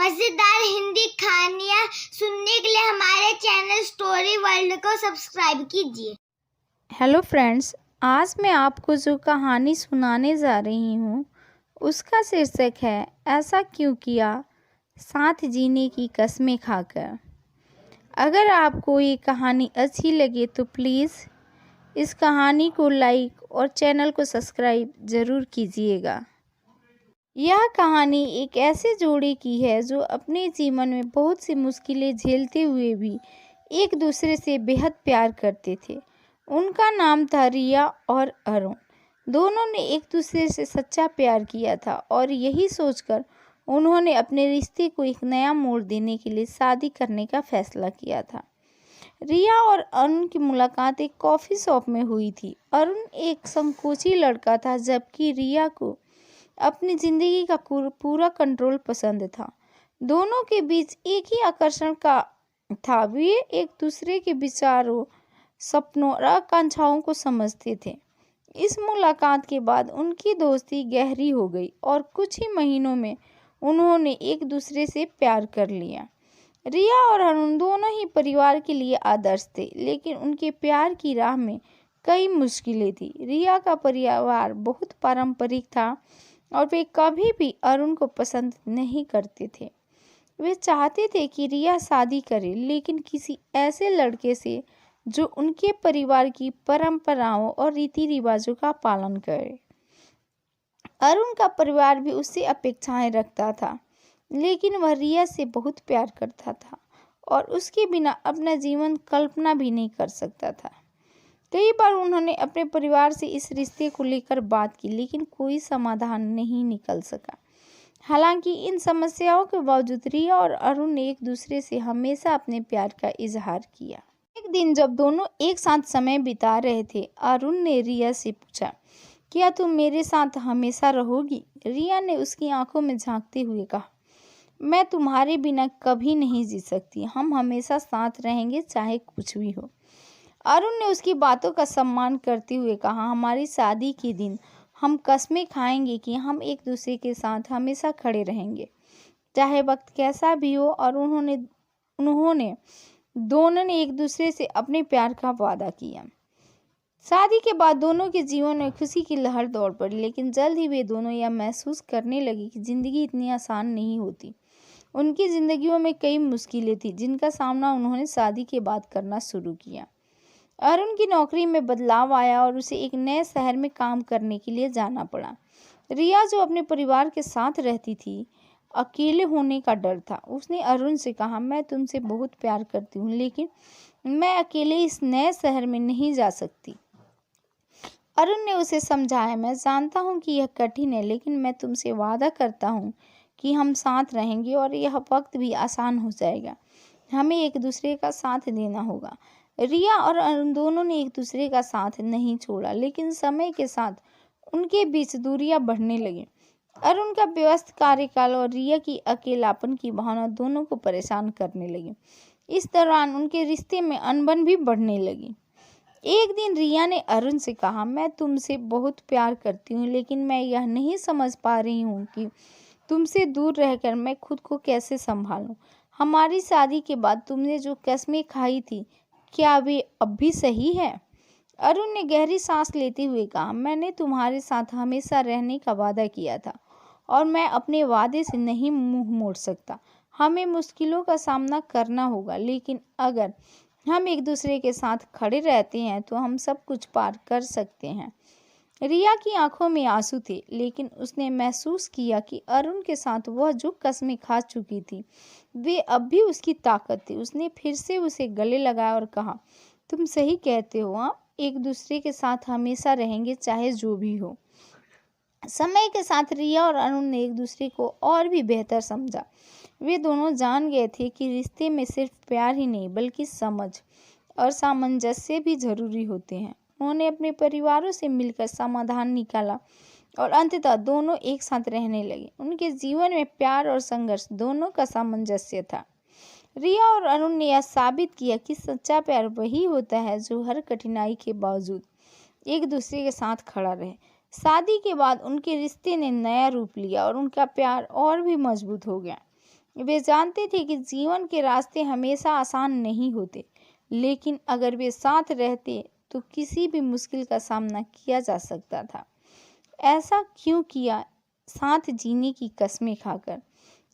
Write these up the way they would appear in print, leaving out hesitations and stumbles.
मजेदार हिंदी कहानियाँ सुनने के लिए हमारे चैनल स्टोरी वर्ल्ड को सब्सक्राइब कीजिए। हेलो फ्रेंड्स, आज मैं आपको जो कहानी सुनाने जा रही हूँ उसका शीर्षक है ऐसा क्यों किया, साथ जीने की कस्में खाकर। अगर आपको ये कहानी अच्छी लगे तो प्लीज़ इस कहानी को लाइक और चैनल को सब्सक्राइब ज़रूर कीजिएगा। यह कहानी एक ऐसे जोड़े की है जो अपने जीवन में बहुत सी मुश्किलें झेलते हुए भी एक दूसरे से बेहद प्यार करते थे। उनका नाम था रिया और अरुण। दोनों ने एक दूसरे से सच्चा प्यार किया था और यही सोचकर उन्होंने अपने रिश्ते को एक नया मोड़ देने के लिए शादी करने का फैसला किया था। रिया और अरुण की मुलाकात एक कॉफ़ी शॉप में हुई थी। अरुण एक संकोची लड़का था जबकि रिया को अपनी ज़िंदगी का पूरा कंट्रोल पसंद था। दोनों के बीच एक ही आकर्षण का था, वे एक दूसरे के विचारों, सपनों और आकांक्षाओं को समझते थे। इस मुलाकात के बाद उनकी दोस्ती गहरी हो गई और कुछ ही महीनों में उन्होंने एक दूसरे से प्यार कर लिया। रिया और अरुण दोनों ही परिवार के लिए आदर्श थे, लेकिन उनके प्यार की राह में कई मुश्किलें थी। रिया का परिवार बहुत पारंपरिक था और वे कभी भी अरुण को पसंद नहीं करते थे। वे चाहते थे कि रिया शादी करे, लेकिन किसी ऐसे लड़के से जो उनके परिवार की परंपराओं और रीति रिवाजों का पालन करे। अरुण का परिवार भी उससे अपेक्षाएं रखता था, लेकिन वह रिया से बहुत प्यार करता था और उसके बिना अपना जीवन कल्पना भी नहीं कर सकता था। कई बार उन्होंने अपने परिवार से इस रिश्ते को लेकर बात की, लेकिन कोई समाधान नहीं निकल सका। हालांकि इन समस्याओं के बावजूद रिया और अरुण ने एक दूसरे से हमेशा अपने प्यार का इजहार किया। एक दिन जब दोनों एक साथ समय बिता रहे थे, अरुण ने रिया से पूछा, क्या तुम मेरे साथ हमेशा रहोगी? रिया ने उसकी आंखों में झांकते हुए कहा, मैं तुम्हारे बिना कभी नहीं जी सकती। हम हमेशा साथ रहेंगे, चाहे कुछ भी हो। अरुण ने उसकी बातों का सम्मान करते हुए कहा, हमारी शादी के दिन हम कस्में खाएंगे कि हम एक दूसरे के साथ हमेशा खड़े रहेंगे, चाहे वक्त कैसा भी हो। और उन्होंने दोनों ने एक दूसरे से अपने प्यार का वादा किया। शादी के बाद दोनों के जीवन में खुशी की लहर दौड़ पड़ी, लेकिन जल्द ही वे दोनों यह महसूस करने लगे कि जिंदगी इतनी आसान नहीं होती। उनकी जिंदगियों में कई मुश्किलें थी जिनका सामना उन्होंने शादी के बाद करना शुरू किया। अरुण की नौकरी में बदलाव आया और उसे एक नए शहर में काम करने के लिए जाना पड़ा। रिया जो अपने परिवार के साथ रहती थी, अकेले होने का डर था। उसने अरुण से कहा, मैं तुमसे बहुत प्यार करती हूँ, लेकिन मैं अकेले इस नए शहर में नहीं जा सकती। अरुण ने उसे समझाया, मैं जानता हूँ कि यह कठिन है, लेकिन मैं तुमसे वादा करता हूँ कि हम साथ रहेंगे और यह वक्त भी आसान हो जाएगा। हमें एक दूसरे का साथ देना होगा। रिया और अरुण दोनों ने एक दूसरे का साथ नहीं छोड़ा, लेकिन समय के साथ उनके बीच दूरियां बढ़ने लगी। अरुण का व्यस्त कार्यकाल और रिया की अकेलापन की भावना दोनों को परेशान करने लगी। इस दौरान उनके रिश्ते में अनबन भी बढ़ने लगी। एक दिन रिया ने अरुण से कहा, मैं तुमसे बहुत प्यार करती हूँ, लेकिन मैं यह नहीं समझ पा रही हूँ कि तुमसे दूर रहकर मैं खुद को कैसे संभालूं। हमारी शादी के बाद तुमने जो कस्में खाई थी, क्या वे अब भी सही है? अरुण ने गहरी सांस लेते हुए कहा, मैंने तुम्हारे साथ हमेशा रहने का वादा किया था और मैं अपने वादे से नहीं मुंह मोड़ सकता। हमें मुश्किलों का सामना करना होगा, लेकिन अगर हम एक दूसरे के साथ खड़े रहते हैं तो हम सब कुछ पार कर सकते हैं। रिया की आंखों में आंसू थे, लेकिन उसने महसूस किया कि अरुण के साथ वह जो कस्में खा चुकी थी वे अब भी उसकी ताकत थी। उसने फिर से उसे गले लगाया और कहा, तुम सही कहते हो, आप एक दूसरे के साथ हमेशा रहेंगे, चाहे जो भी हो। समय के साथ रिया और अरुण ने एक दूसरे को और भी बेहतर समझा। वे दोनों जान गए थे कि रिश्ते में सिर्फ प्यार ही नहीं, बल्कि समझ और सामंजस्य भी जरूरी होते हैं। उन्होंने अपने परिवारों से मिलकर समाधान निकाला और अंततः दोनों एक साथ रहने लगे। उनके जीवन में प्यार और संघर्ष दोनों का सामंजस्य था। रिया और अरुण ने यह साबित किया कि सच्चा प्यार वही होता है जो हर कठिनाई के बावजूद एक दूसरे के साथ खड़ा रहे। शादी के बाद उनके रिश्ते ने नया रूप लिया और उनका प्यार और भी मजबूत हो गया। वे जानते थे कि जीवन के रास्ते हमेशा आसान नहीं होते, लेकिन अगर वे साथ रहते तो किसी भी मुश्किल का सामना किया जा सकता था। ऐसा क्यों किया, साथ जीने की कस्में खाकर?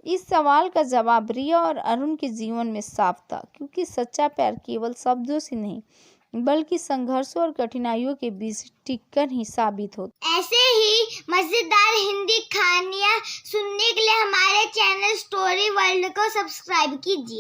इस सवाल का जवाब रिया और अरुण के जीवन में साफ था, क्योंकि सच्चा प्यार केवल शब्दों से नहीं बल्कि संघर्षों और कठिनाइयों के बीच टिककर ही साबित होता। ऐसे ही मजेदार हिंदी कहानियाँ सुनने के लिए हमारे चैनल स्टोरी वर्ल्ड को सब्सक्राइब कीजिए।